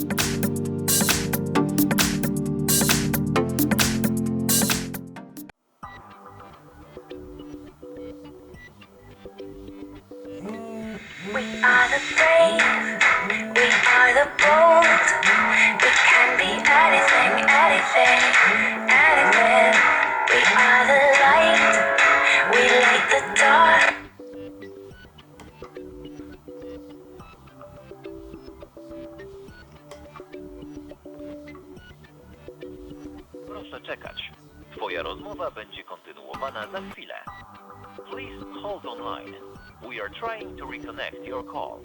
We are the brave, we are the bold. We can be anything, anything, anywhere. We are the light, we light the dark. Proszę czekać. Twoja rozmowa będzie kontynuowana za chwilę. Please hold online. We are trying to reconnect your call.